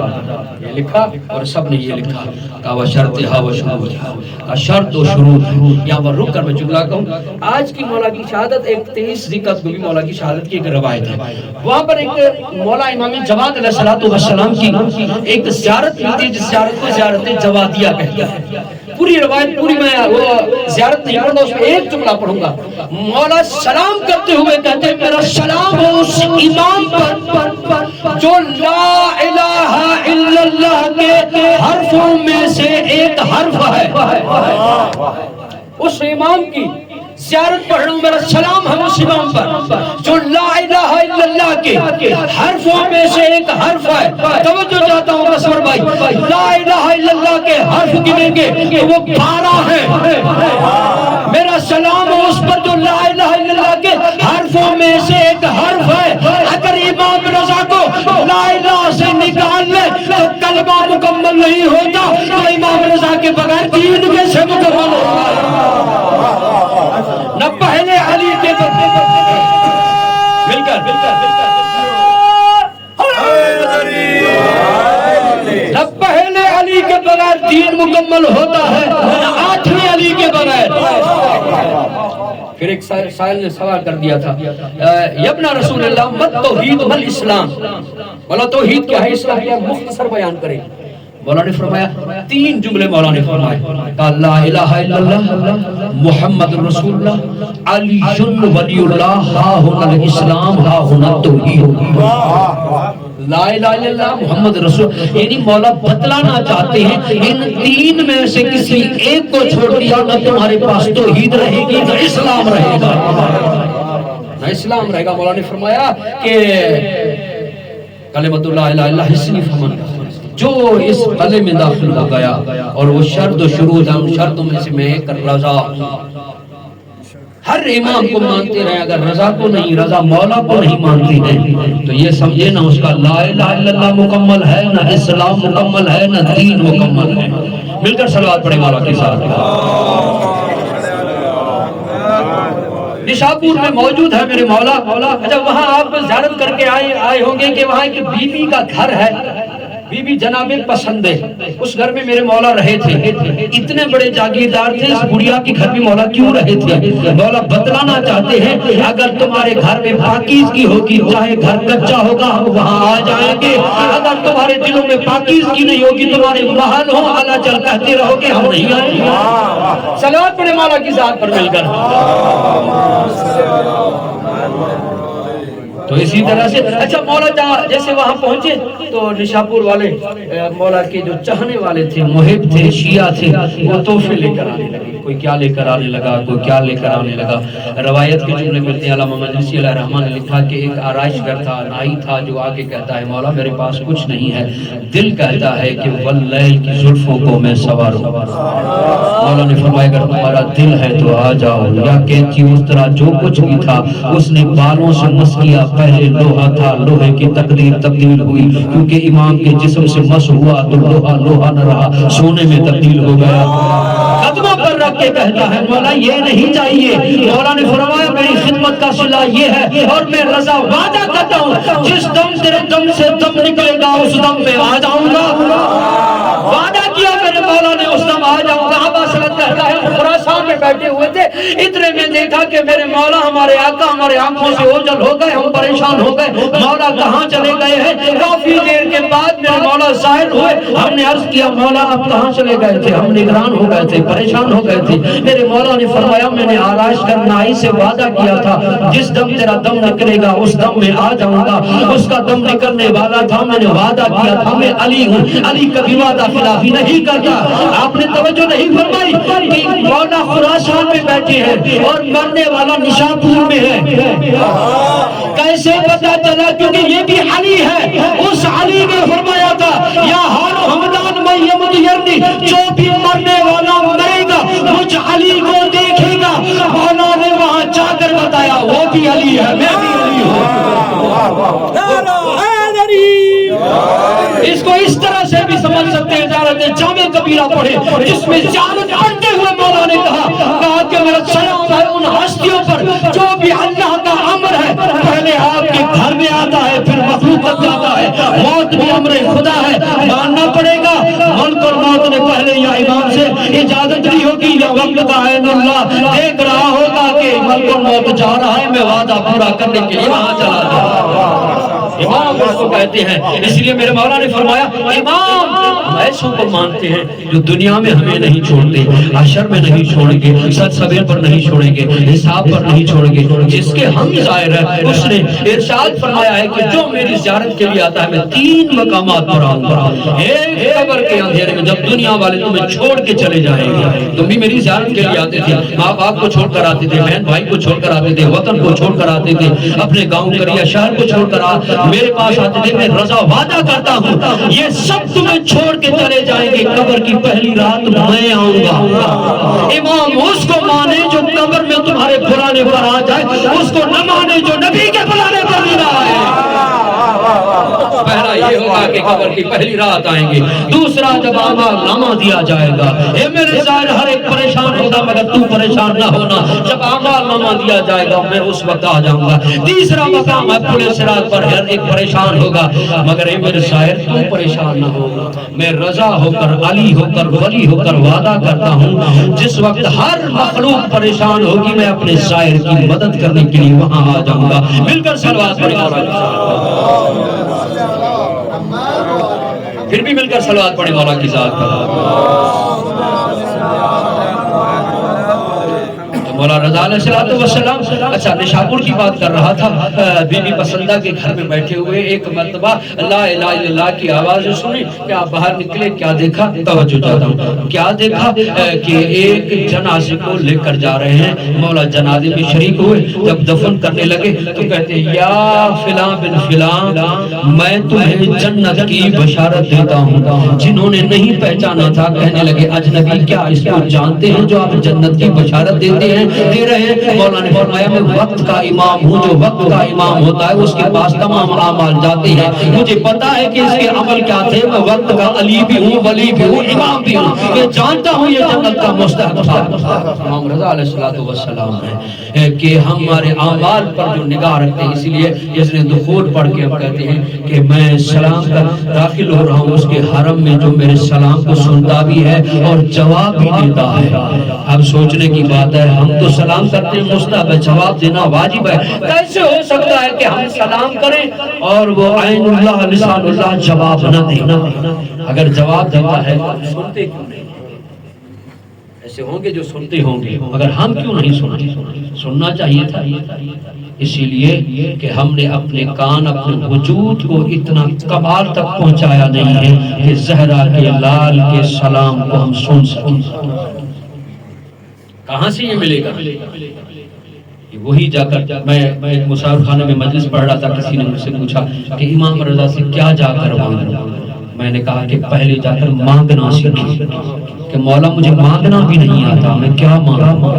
یہ لکھا اور سب نے یہ لکھا کہ شرطها و شروطها، کا شرط و شروط۔ یہاں پر رک کر میں جملہ کہوں، آج کی مولا کی شہادت 23 ذکر بھی مولا کی شہادت کی ایک روایت ہے۔ وہاں پر ایک مولا امام جواد علیہ السلام کی ایک زیارت ملتی ہے جس زیارت کو زیارت جوادیہ کہتے ہیں۔ پوری روایت پوری میں وہ زیارت نہیں پڑھوں گا، اس میں ایک جملہ پڑھوں گا۔ مولا سلام کرتے ہوئے کہتے ہیں میرا سلام ہو اس امام پر جو لا الہ الا اللہ کے حرفوں میں سے ایک حرف ہے۔ اس امام کی زیارت پڑھ رہا ہوں، میرا سلام ہے اس امام پر جو لا الہ الا اللہ کے حرفوں میں سے ایک حرف ہے۔ توجہ چاہتا ہوں قصور بھائی، لا الہ الا اللہ کے حرف گنیں گے تو وہ 12 ہیں۔ میرا سلام ہے اس پر جو لا الہ الا اللہ کے حرفوں میں سے ایک حرف ہے۔ اگر امام رضا کو لا الہ سے نکال لے تو کلمہ مکمل نہیں ہوتا، تو امام رضا کے بغیر دین کیسے مکمل ہوگا؟ نہ پہلے علی کے مل کر نہ پہلے علی کے بغیر دین مکمل ہوتا ہے، نہ 8ویں علی کے بغیر۔ پھر ایک سائل نے سوال کر دیا تھا یبنا رسول اللہ مت توحید مل اسلام، بولا توحید کیا ہے، اسلام کیا ہے، مختصر بیان کریں۔ مولا نے فرمایا 3 جملے مولا نے فرمائے، کہا لا الہ الا اللہ محمد رسول اللہ علی ولی اللہ ہا ہن الاسلام ہا ہن التوحید۔ لا الہ الا اللہ محمد رسول، یعنی مولا بتلانا چاہتے ہیں ان 3 میں سے کسی ایک کو چھوڑ دیا نہ تمہارے پاس توحید رہے گی نہ اسلام رہے گا، نہ اسلام رہے گا۔ مولا نے فرمایا کہ کلمۃ لا الہ الا اللہ حسنی فمن جو اس قلعے میں داخل ہو گیا، اور وہ شرط و شروط ہم شرطوں میں سے میں ایک رضا۔ ہر امام کو مانتے رہے، اگر رضا کو نہیں، رضا مولا کو نہیں مانتی ہے تو یہ سمجھے نہ اس کا لا الہ الا اللہ مکمل ہے، نہ اسلام مکمل ہے، نہ دین مکمل ہے۔ مل کر صلوات پڑھیں مولا کے ساتھ۔ نشاپور میں موجود ہے میرے مولا۔ جب وہاں آپ زیارت کر کے آئے ہوں گے کہ وہاں ایک بی بی کا گھر ہے، بی بی جناب پسند ہے، اس گھر میں میرے مولا رہے تھے، اتنے بڑے جاگیردار تھے، اس بڑھیا کے گھر میں مولا کیوں رہے تھے؟ مولا بتلانا چاہتے ہیں اگر تمہارے گھر میں پاکیزگی ہوگی، چاہے گھر کچا ہوگا ہم وہاں آ جائیں گے، اگر تمہارے دلوں میں پاکیزگی نہیں ہوگی، تمہارے محل ہو اللہ جل کہتے رہو گے ہم نہیں آئیں گے۔ صلوات پڑھیں مولا کی ذات پر مل کر۔ تو اسی طرح سے اچھا مولا جیسے وہاں پہنچے تو نشاپور والے مولا کے جو چاہنے والے تھے، محب تھے، شیعہ تھے، وہ تحفے لے کر آنے لگے، کوئی کیا لے کر آنے لگا، کوئی کیا لے کر آنے لگا۔ روایت کے جملے ملتے ہیں، علامہ مجلسی علیہ الرحمن نے لکھا کہ ایک آرائش گر تھا، نائی تھا جو آگے کہتا ہے مولا میرے پاس کچھ نہیں ہے، دل کہتا ہے کہ واللیل کی زلفوں کو میں سواروں۔ مولا نے فرمایا اگر تمہارا دل ہے تو آ جاؤ، یا کہتی اس طرح جو کچھ بھی تھا اس نے بالوں سے مس کیا، پہلے لوہا تھا، لوہے کی تقدیر تبدیل ہوئی، کیونکہ امام کے جسم سے مس ہوا تو لوہا لوہا نہ رہا، سونے میں تبدیل ہو گیا۔ قدموں پر رکھ کے کہتا ہے مولا یہ نہیں چاہیے۔ مولا نے فرمایا میری خدمت کا صلہ یہ ہے اور میں رضا وعدہ کرتا ہوں جس دم تیرے دم سے دم نکلے گا اس دم میں آ جاؤں گا۔ وعدہ کیا میرے مولا نے، اس دم آ جاؤں گا۔ ابا سلط کہتا ہے خراسان میں بیٹھے ہوئے تھے، اتنے میں دیکھا کہ میرے مولا ہمارے آقا ہمارے آنکھوں سے اوجھل ہو گئے، ہم پریشان ہو گئے، مولا کہاں چلے گئے ہیں؟ کافی دیر کے بعد میرے مولا ظاہر ہوئے، ہم نے عرض کیا مولا اب کہاں چلے گئے تھے؟ ہم نگران ہو گئے تھے، پریشان ہو گئے تھے۔ میرے مولا نے فرمایا میں نے آرائش کر نائی سے وعدہ کیا تھا جس دم تیرا دم نکلے گا اس دم میں آ جاؤں گا، اس کا دم نکلنے والا تھا، میں نے وعدہ کیا تھا میں علی ہوں، علی کبھی وعدہ خلافی نہیں کرتا۔ آپ نے توجہ نہیں فرمائی کہ مولا خراسان میں بیٹھے ہیں اور مرنے والا نشاپور میں ہے۔ کیسے پتا چلا؟ کیونکہ یہ بھی علی ہے، اس علی نے فرمایا تھا یا ہار حمدان میں یمد یرنی، جو بھی مرنے والا مرے گا مجھ علی کو دیکھے گا۔ مولا نے وہاں جا کر بتایا وہ بھی علی ہے، میں بھی علی ہوں۔ اس کو اس طرح سے بھی سمجھ سکتے ہیں، زیارت جامع کبیرہ پڑھے جس میں زیارت پڑھتے ہوئے مولا نے کہا کہ میرا سلام ہے ان ہستیوں پر جو بھی اللہ کا امر ہے پہلے آپ کے گھر میں آتا ہے پھر مخلوق تک جاتا ہے، موت بھی امر خدا ہے، ماننا پڑے گا۔ ملک اور موت نے پہلے یا امام سے اجازت دی ہوگی یا وقت کا عین اللہ دیکھ رہا ہوگا کہ ملک اور موت جا رہا ہے، میں وعدہ پورا کرنے کے لیے وہاں چلا جاؤں۔ امام اس کو کہتے ہیں، اس لیے میرے مولا نے فرمایا امام ایسوں کو مانتے ہیں جو دنیا میں ہمیں نہیں چھوڑتے، حشر میں نہیں چھوڑیں گے، سچ سبیل پر نہیں چھوڑیں گے، حساب پر نہیں چھوڑیں گے، جس کے ہم ظاہر ہے اس نے ارشاد فرمایا ہے کہ جو میری زیارت کے لیے آتا ہے میں 3 مقامات پر آؤں گا۔ ایک قبر کے اندھیرے میں جب دنیا والے تمہیں چھوڑ کے چلے جائیں گے، تم بھی میری زیارت کے لیے آتے تھے، ماں باپ کو چھوڑ کر آتے تھے، بہن بھائی کو چھوڑ کر آتے تھے، وطن کو چھوڑ کر آتے تھے، اپنے گاؤں کریا شہر کو چھوڑ کر میرے پاس آتے تھے، میں رضا وعدہ کرتا ہوں یہ سب تمہیں چھوڑ کے چلے جائیں گے، قبر کی پہلی رات میں آؤں گا۔ امام اس کو مانے جو قبر میں تمہارے بلانے پر آ جائے، اس کو نہ مانے جو نبی کے بلانے پر نہیں آئے۔ پہلا یہ ہوگا کہ قبر کی پہلی رات آئیں گے، دوسرا جب اعمال نامہ دیا جائے گا، اے میرے ظاہر ہر ایک پریشان ہوگا مگر تو پریشان نہ ہونا، جب اعمال نامہ دیا جائے گا میں اس وقت آ جاؤں گا۔ تیسرا مقام ہے پورے صراط پر ہر ایک پریشان ہوگا مگر اے میرے ظاہر تو پریشان نہ ہوگا، میں رضا ہو کر علی ہو کر ولی ہو کر وعدہ کرتا ہوں جس وقت ہر مخلوق پریشان ہوگی میں اپنے ظاہر کی مدد کرنے کے لیے وہاں آ جاؤں گا۔ مل کر صلوات پڑھیں پھر بھی مل کر صلوات پڑھیں مولا کی ذات پر۔ مولا رضا علیہ السلام اچھا نشاپور کی بات کر رہا تھا، بی بی پسندہ کے گھر میں بیٹھے ہوئے ایک مرتبہ لا الہ الا اللہ کی آواز سنی کہ آپ باہر نکلے، کیا دیکھا؟ توجہ چاہتا ہوں، کیا دیکھا کہ ایک جنازے کو لے کر جا رہے ہیں، مولا جنازے میں شریک ہوئے، جب دفن کرنے لگے تو کہتے ہیں یا فلاں بن فلاں میں تمہیں جنت کی بشارت دیتا ہوں۔ جنہوں نے نہیں پہچانا تھا کہنے لگے اجنبی کیا اس کو جانتے ہیں جو آپ جنت کی بشارت دیتے ہیں؟ تیرے رہے ہیں، مولا نے فرمایا میں وقت کا امام ہوں، جو وقت کا امام ہوتا ہے اس کے پاس تمام اعمال جاتے ہیں، مجھے پتا ہے کہ اس کے عمل کیا تھے، میں وقت کا علی بھی ہوں، ولی بھی ہوں، امام بھی ہوں، میں جانتا ہوں یہ جنت کا مستحق تھا۔ امام رضا علیہ السلام ہے کہ ہمارے اعمال پر جو نگاہ رکھتے ہیں، اسی لیے اس نے دخول پڑھ کے ہم کہتے ہیں کہ میں سلام کا داخل ہو رہا ہوں اس کے حرم میں جو میرے سلام کو سنتا بھی ہے اور جواب بھی دیتا ہے۔ اب سوچنے کی بات ہے، ہم تو سلام کرتے ہیں مستحب ہے، جواب دینا واجب ہے، کیسے ہو سکتا ہے کہ ہم سلام کریں اور وہ عین اللہ لسان اللہ جواب نہ دے؟ اگر جواب دیتا ہے تو سنتے کیوں نہیں؟ ایسے ہوں گے جو سنتے ہوں گے، مگر ہم کیوں نہیں سنتے؟ سننا چاہیے تھا، اسی لیے کہ ہم نے اپنے کان اپنے وجود کو اتنا کمال تک پہنچایا نہیں ہے کہ زہرا کے لال کے سلام کو ہم سن سکیں۔ کہاں سے یہ ملے گا؟ وہی جا کر میں مسافر خانے میں مجلس پڑھ رہا تھا، کسی نے مجھ سے پوچھا کہ امام رضا سے کیا جا کر مانگنا؟ میں نے کہا کہ پہلے جا کر مانگنا سیکھیں، کہ مولا مجھے مانگنا بھی نہیں آتا، میں کیا مانگوں؟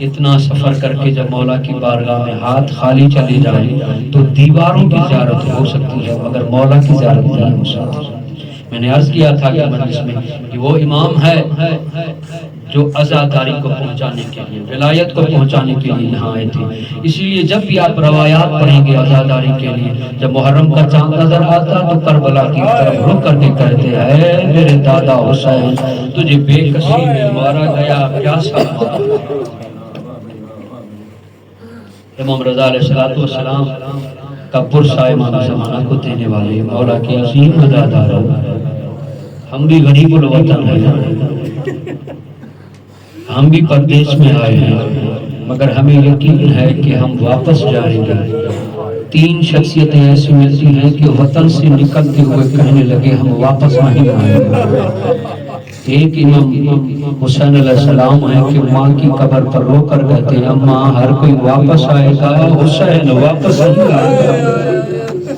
اتنا سفر کر کے جب مولا کی بارگاہ میں ہاتھ خالی چلے جائیں تو دیواروں کی زیارت ہو سکتی ہے مگر مولا کی زیارت نہیں ہو سکتی۔ میں نے عرض کیا تھا کہ مجلس میں کہ وہ امام ہے جو عزاداری کو پہنچانے کے لیے، ولایت کو پہنچانے کے لیے یہاں آئے تھے۔ اسی لیے جب بھی آپ روایات پڑھیں گے عزاداری کے لیے، جب محرم کا چاند نظر آتا تو کربلا کی طرف رخ کر کے کہتے ہیں میرے دادا حسین تجھے بے کسی میں مارا گیا پیاسا۔ امام رضا علیہ السلام کا پرسہ امام زمانہ کو دینے والے مولا کے عظیم عزادار، ہم بھی غریب الوطن ہیں، ہم بھی پردیس میں آئے ہیں، مگر ہمیں یقین ہے کہ ہم واپس جائیں گے۔ تین شخصیتیں ایسی ملتی ہیں کہ وطن سے نکلتے ہوئے کہنے لگے ہم واپس نہیں آئیں گے۔ ایک امام حسین علیہ السلام ہے کہ ماں کی قبر پر رو کر کہتے ہیں اماں ہر کوئی واپس آئے گا، حسین واپس نہیں آئے گا۔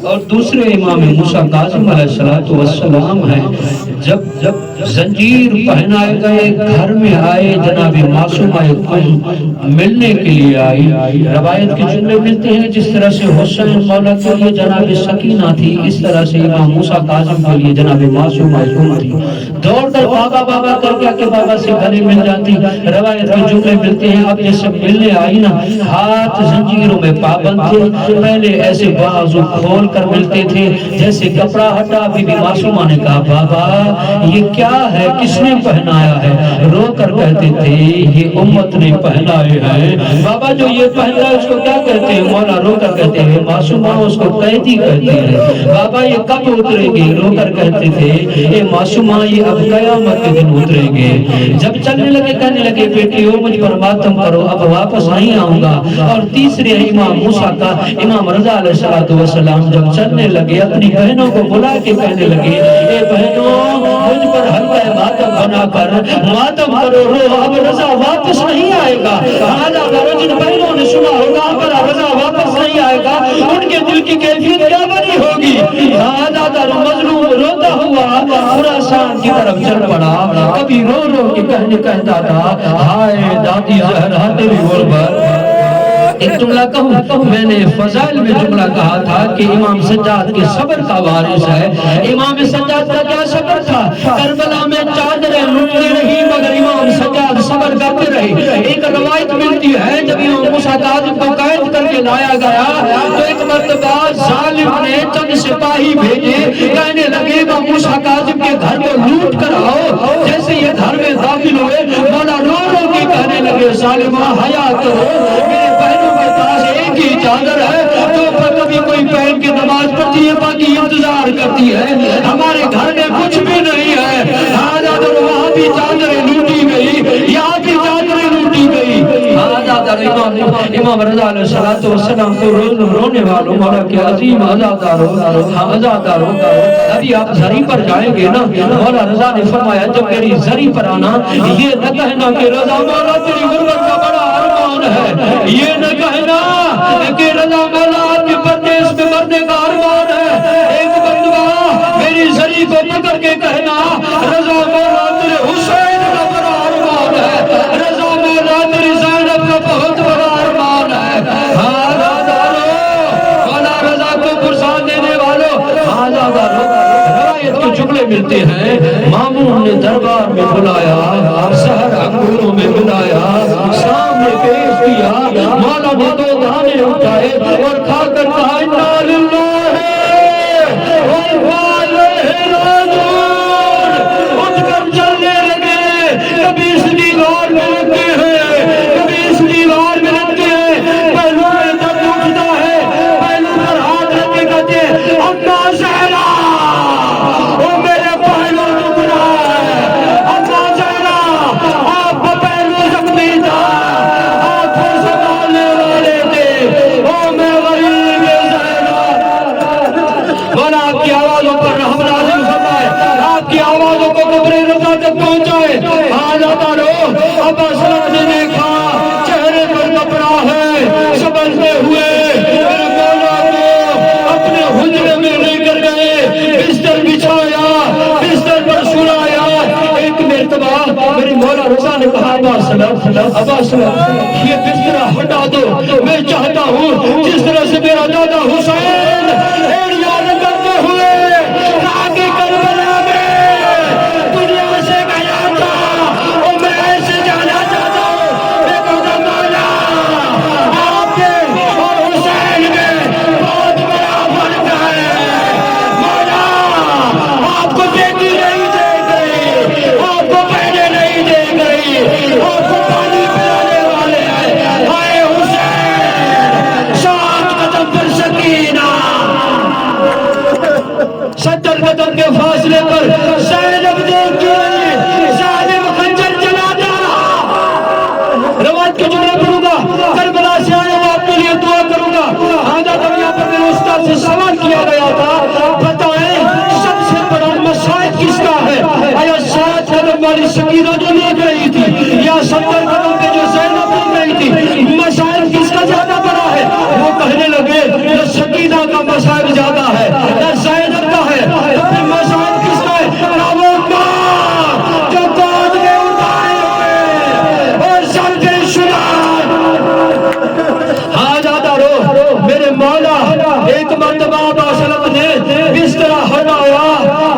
اور دوسرے امام موسیٰ کاظم علیہ السلام ہے، جب زنجیر پہنائے گئے گھر میں آئے جناب معصومہ ملنے کے لیے آئی، روایت کے جملے ملتے ہیں جس طرح سے حسین مولا کے لیے جناب سکینہ تھی، اس طرح سے امام موسیٰ کاظم کے لیے جناب معصومہ تھی۔ دوڑ کر بابا بابا کر کے آکے بابا سے گلے مل جاتی، روایت کے جملے ملتے ہیں اب یہ سب ملنے آئی نا، ہاتھ زنجیروں میں پابند تھے، پہلے ایسے بازو کھول کر ملتے تھے جیسے کپڑا ہٹا۔ بی بی معصومہ نے کہا بابا یہ کیا ہے، کس نے پہنایا ہے؟ رو کر کہتے تھے یہ امت نے پہنائے ہیں۔ بابا جو یہ پہن رہا ہے اس کو کیا کہتے ہیں؟ مولا رو کر کہتے ہیں معصومہ اس کو قیدی کہتے ہیں۔ بابا یہ کب اترے گے؟ رو کر کہتے تھے اے معصومہ یہ اب قیامت کے دن اتریں گے۔ جب چلنے لگے کہنے لگے بیٹی ہو مجھ پر ماتم کرو، اب واپس نہیں آؤں گا۔ اور تیسرے امام موسیٰ کا امام رضا علیہ السلام جب چلنے لگے اپنی بہنوں کو بلا کے کہنے لگے اے بہنوں مجھ پر ہلکا ماتم بنا کر ماتم کرو، رو اب رضا واپس نہیں آئے گا۔ آجا کرو جن بہنوں نے سنا ہوگا ہمارا رضا واپس نہیں آئے گا، ان کے دل کی کیفیت کیا بنی ہوگی؟ آجا کرو مظلوم روتا ہوا خراسان کی طرف چل پڑا، کبھی رو رو کے کہتا تھا ہائے دادی زہرا تیری غربت۔ ایک جملہ کہوں، میں نے فضائل میں جملہ کہا تھا کہ امام سجاد کے صبر کا وارث ہے۔ امام سجاد کا کیا صبر تھا؟ کربلا میں چادریں لٹتی رہی مگر امام سجاد صبر کرتے رہے۔ ایک روایت ملتی ہے جب امام موسیٰ کاظم کو قید کر کے لایا گیا تو ایک مرتبہ ظالم نے چند سپاہی بھیجے، کہنے لگے امام موسیٰ کاظم کے گھر کو لوٹ کر آؤ۔ جیسے یہ گھر میں داخل ہوئے مولا رو رو کے کہنے لگے ظالمہ حیا کرو، میرے بہنوں کے پاس ایک ہی چادر ہے جو پر کبھی کوئی پہن کے نماز پڑھتی ہے باقی انتظار کرتی ہے، ہمارے گھر میں کچھ بھی نہیں ہے۔ آجا در وہاں بھی چادریں لوٹی گئی، یہاں بھی چادریں لوٹی گئی۔ آجا در امام رضا علیہ السلام کو رونے والوں مولا کے عظیم عزاداروں، عزاداروں ابھی آپ زری پر جائیں گے نا، مولا رضا نے فرمایا جب میری زری پر آنا یہ نہ کہنا کہ رضا مولا تیری غربت کا بڑا ارمان ہے، یہ نہ کہنا کہ رضا مولا آپ کے پردیس میں مرنے کا ارمان ہے، ایک مرتبہ میری زری کو پکڑ کے کہنا رضا مولا تیرے حسین کا بڑا ارمان ہے، رضا مولا تیری زینب کا گھروں میں بلایا، سامنے پیش کیا، مولا نے دو دانے اٹھائے اور کھا کر کہا انا للہ و انا الیہ راجعون، اٹھ کر چلنے لگے۔ کبھی اس دیوار میں لگتے ہیں، کبھی اس دیوار میں لگتے ہیں، پہلو میں درد اٹھتا ہے، پہلو پر ہاتھ رکھ کے کہتے ہیں اما زہرا، وہ میرے پہلو دکھ رہا ہے، اما زہرا آپ کا پہلو زخمی تھا، آپ کو سنبھالنے والے تھے، او میں غریب زہرا۔ مولا آپ کی آوازوں پر رحم نازل فرمائے، آپ کی آوازوں کو قبر رضا تک پہنچائے۔ آجا تارو اب اسلام نے دیکھا چہرے پر کپڑا ہے، سنبھلتے ہوئے میرے مولا کو اپنے حجرے میں لے کر گئے، بستر بچھایا، بستر پر سلایا۔ ایک مرتبہ میری مولا رضا نے کہا ابا اسلم یہ بستر ہٹا دو، میں چاہتا ہوں جس طرح سے میرا دادا حسین ایڑیاں کرتے ہوئے راہ کی کربلا میں دنیا سے گیا تھا، اور میں ایسے جانا چاہتا ہوں۔ میں کہتا مولا آپ کے اور حسین میں بہت بڑا فرق ہے، مولا آپ کو بیٹی نہیں دے گئی، آپ کو بہنیں نہیں دے گئی، آپ کو پانی پلانے والے ہیں۔ ہائے حسین، 7 قدم پر سکینہ، 70 قدم کے فاصلے پر زینب دیکھ رہی، ظالم خنجر چلاتا رہا۔ روایت کے جملے پڑھوں گا، کربلا سے آیا ہوں آپ کے لیے دعا کروں گا۔ آجا دنیا پر میرے استاد سے سوال کیا گیا تھا، بتائیں سب سے بڑا مسائل کس کا ہے؟ آیا 7 قدم والی سکینہ جو دیکھ رہی تھی یا 70 قدم پہ جو زینب دیکھ رہی تھی؟ مسائل کس کا زیادہ بڑا ہے؟ وہ کہنے لگے نہ سکینہ کا مسائل زیادہ ہے نہ زینب کا ہے، تو پھر مسائل کس کا ہے؟ نہ وہ ماں جو گود میں اٹھائے ہوئے اور سر پہ شلال۔ ہاں جاتا رو میرے مولا، ایک مرتبہ ابا سلط نے بستر ہٹایا،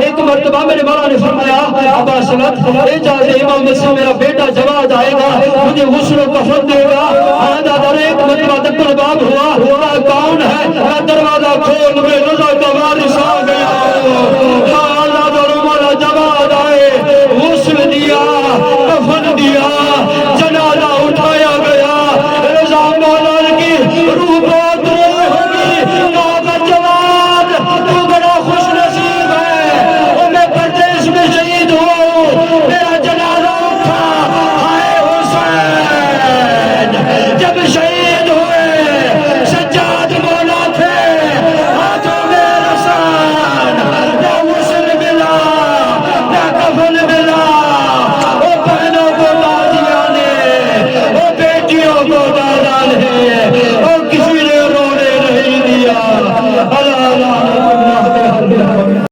ایک مرتبہ میرے مولا نے فرمایا ابا سلط اجازت امام سے میرا بیٹا جواد آئے گا، مجھے غسل و کفن دے گا۔ ہاں جاتا رو ایک مرتبہ دکل باب ہوا، کون ہے؟ دروازہ کھول، میں رضا کا وارث